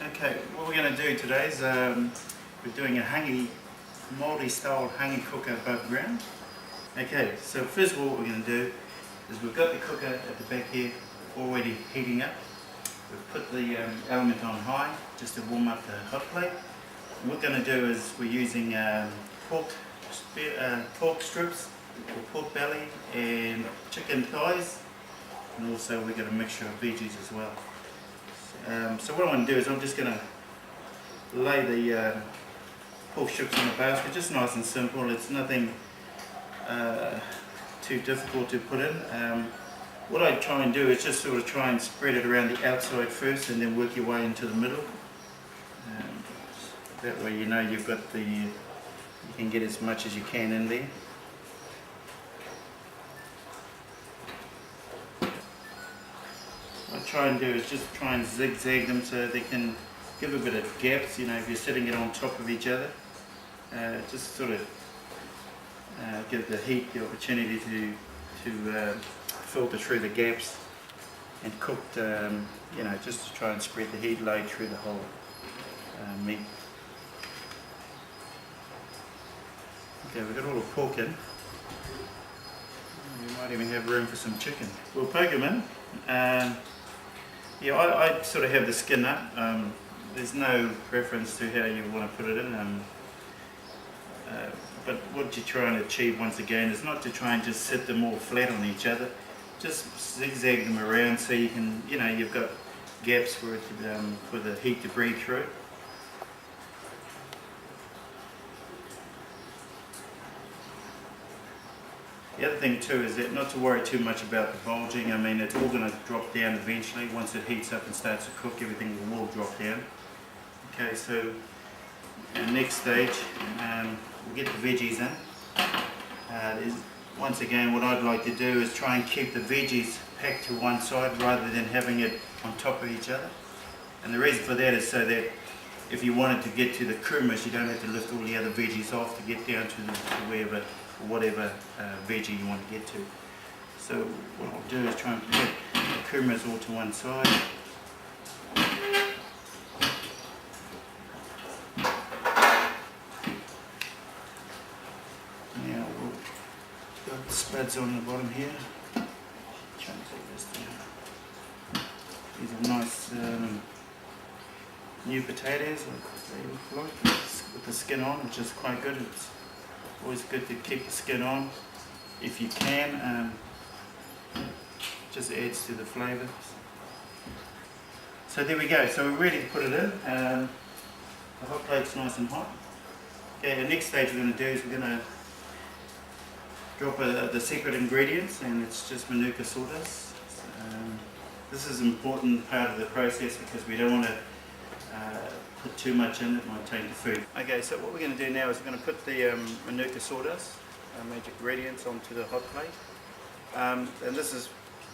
Okay, what we're going to do today is we're doing a Hangi, Maori style Hangi cooker above ground. Okay, so first of all what we're going to do is we've got the cooker at the back here already heating up. We've put the element on high just to warm up the hot plate. And what we're going to do is we're using pork strips, or pork belly and chicken thighs, and also we've got a mixture of veggies as well. So what I want to do is I'm just going to lay the pork strips on the basket, just nice and simple. It's nothing too difficult to put in. What I try and do is just sort of try and spread it around the outside first and then work your way into the middle. That way you know you've got you can get as much as you can in there. What I try and do is just try and zigzag them so they can give a bit of gaps, you know, if you're sitting it on top of each other. Just sort of give the heat the opportunity to filter through the gaps and cook, you know, just to try and spread the heat load through the whole meat. Okay, we've got all the pork in. We might even have room for some chicken. We'll poke them in. Yeah, I sort of have the skin up. There's no preference to how you want to put it in. But what you're trying to achieve once again is not to try and just sit them all flat on each other. Just zigzag them around so you can, you know, you've got gaps for it to, for the heat to breathe through. The other thing too is that not to worry too much about the bulging. I mean, it's all going to drop down eventually. Once it heats up and starts to cook, everything will drop down. Okay, so the next stage, we'll get the veggies in. Once again, what I'd like to do is try and keep the veggies packed to one side rather than having it on top of each other. And the reason for that is so that if you wanted to get to the kumas, you don't have to lift all the other veggies off to get down to whatever veggie you want to get to. So what I'll do is try and put the kumas all to one side. Now we'll got the spuds on the bottom here. Try and take this down. These are nice new potatoes, they look like, with the skin on, which is quite good. It's always good to keep the skin on if you can. Just adds to the flavour. So there we go. So we're ready to put it in. The hot plate's nice and hot. Okay, the next stage we're going to do is we're going to drop the secret ingredients, and it's just Manuka sawdust. This is an important part of the process because we don't want to put too much in, it might taint the food. Okay, so what we're going to do now is we're going to put the Manuka sawdust, magic ingredients, onto the hot plate. And this is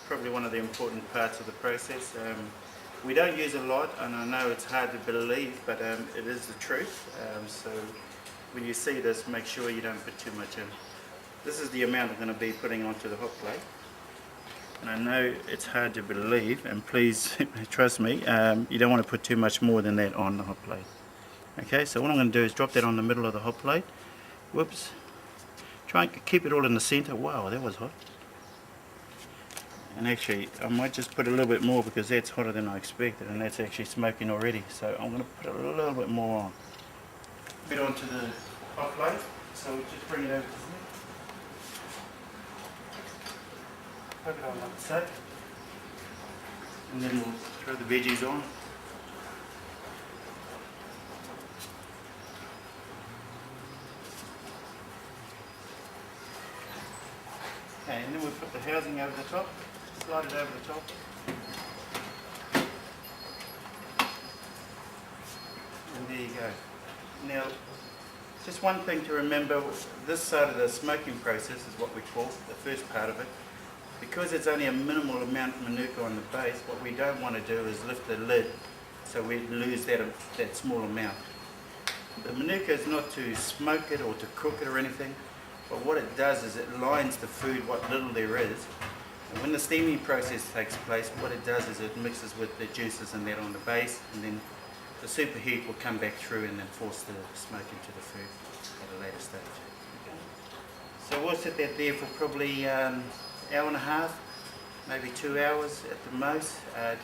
probably one of the important parts of the process. We don't use a lot, and I know it's hard to believe, but it is the truth. So when you see this, make sure you don't put too much in. This is the amount I'm going to be putting onto the hot plate. And I know it's hard to believe, and please trust me, you don't want to put too much more than that on the hot plate. Okay, so what I'm going to do is drop that on the middle of the hot plate. Whoops. Try and keep it all in the center. Wow, that was hot. And actually, I might just put a little bit more because that's hotter than I expected, and that's actually smoking already. So I'm going to put a little bit more on. A bit onto the hot plate, so we'll just bring it over to here. Put it on like so, and then we'll throw the veggies on. Okay, and then we'll put the housing over the top, slide it over the top. And there you go. Now, just one thing to remember, this side of the smoking process is what we call the first part of it. Because it's only a minimal amount of Manuka on the base, what we don't want to do is lift the lid so we lose that small amount. The Manuka is not to smoke it or to cook it or anything, but what it does is it lines the food, what little there is, and when the steaming process takes place, what it does is it mixes with the juices and that on the base, and then the superheat will come back through and then force the smoke into the food at a later stage. Okay. So we'll set that there for probably hour and a half, maybe 2 hours at the most,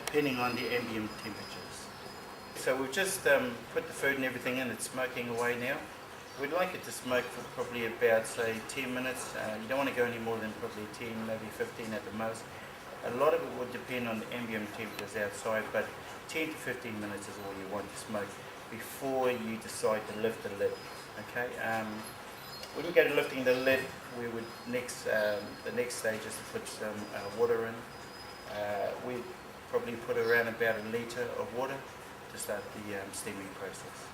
depending on the ambient temperatures. So we've just put the food and everything in, it's smoking away now. We'd like it to smoke for probably about, say, 10 minutes. You don't want to go any more than probably 10, maybe 15 at the most. A lot of it would depend on the ambient temperatures outside, but 10 to 15 minutes is all you want to smoke before you decide to lift the lid. Okay. When we go to lifting the lid, we would the next stage is to put some water in. We probably put around about 1 litre of water to start the steaming process.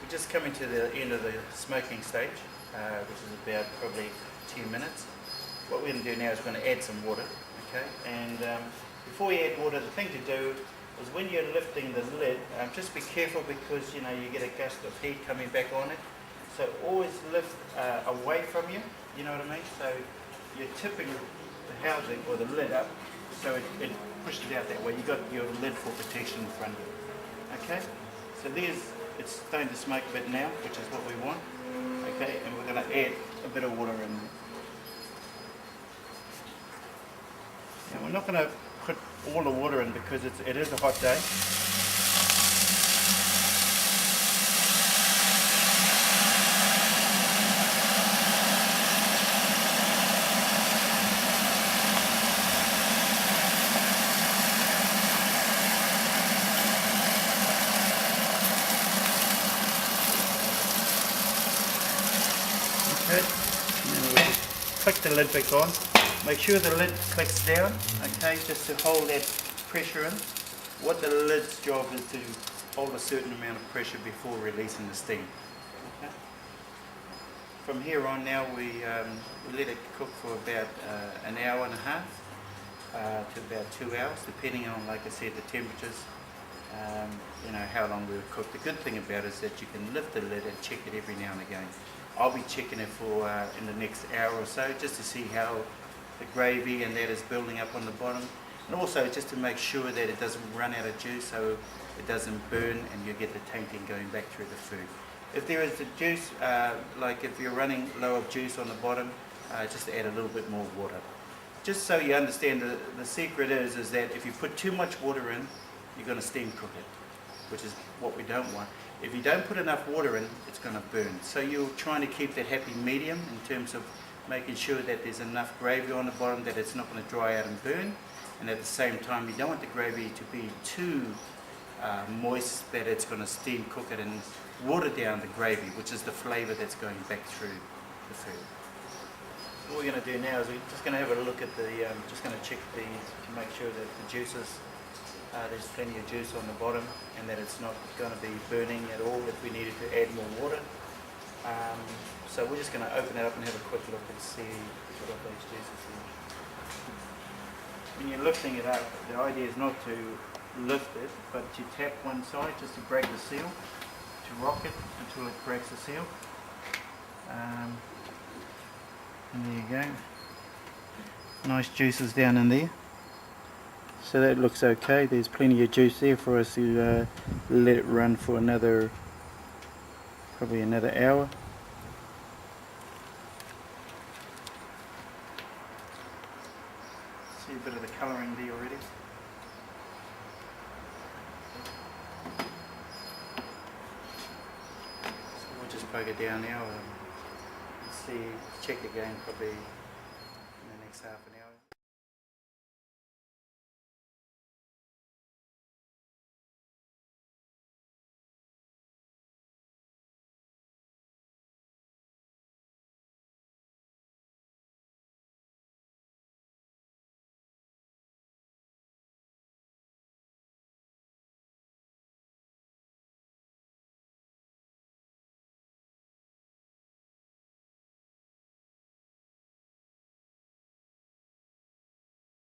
We're just coming to the end of the smoking stage, which is about probably 10 minutes. What we're going to do now is we're going to add some water, okay? And before you add water, the thing to do is when you're lifting the lid, just be careful because you get a gust of heat coming back on it. So always lift away from you, you know what I mean? So you're tipping the housing or the lid up so it pushes it out that way. You've got your lid for protection in front of you, okay? So it's starting to smoke a bit now, which is what we want, okay? And we're going to add a bit of water in there. And we're not going to put all the water in because it is a hot day. Okay, and then we'll click the lid back on. Make sure the lid clicks down, okay, just to hold that pressure in. What the lid's job is to hold a certain amount of pressure before releasing the steam. Okay. From here on now we let it cook for about an hour and a half to about 2 hours, depending on, like I said, the temperatures, how long we would cook. The good thing about it is that you can lift the lid and check it every now and again. I'll be checking it for in the next hour or so just to see how the gravy and that is building up on the bottom, and also just to make sure that it doesn't run out of juice so it doesn't burn and you get the tainting going back through the food. If there is the juice, like if you're running low of juice on the bottom, just add a little bit more water. Just so you understand, the secret is that if you put too much water in, you're going to steam cook it, which is what we don't want. If you don't put enough water in, it's going to burn. So you're trying to keep that happy medium in terms of making sure that there's enough gravy on the bottom that it's not going to dry out and burn, and at the same time you don't want the gravy to be too moist that it's going to steam cook it and water down the gravy, which is the flavour that's going back through the food. What we're going to do now is we're just going to have a look at just going to check to make sure that the juices, there's plenty of juice on the bottom and that it's not going to be burning at all if we needed to add more water. So we're just going to open it up and have a quick look and see what of those juices are. When you're lifting it up, the idea is not to lift it, but to tap one side just to break the seal, to rock it until it breaks the seal. And there you go. Nice juices down in there. So that looks okay. There's plenty of juice there for us to let it run for probably another hour. See a bit of the colouring there already. So we'll just poke it down now and check again probably in the next half an hour.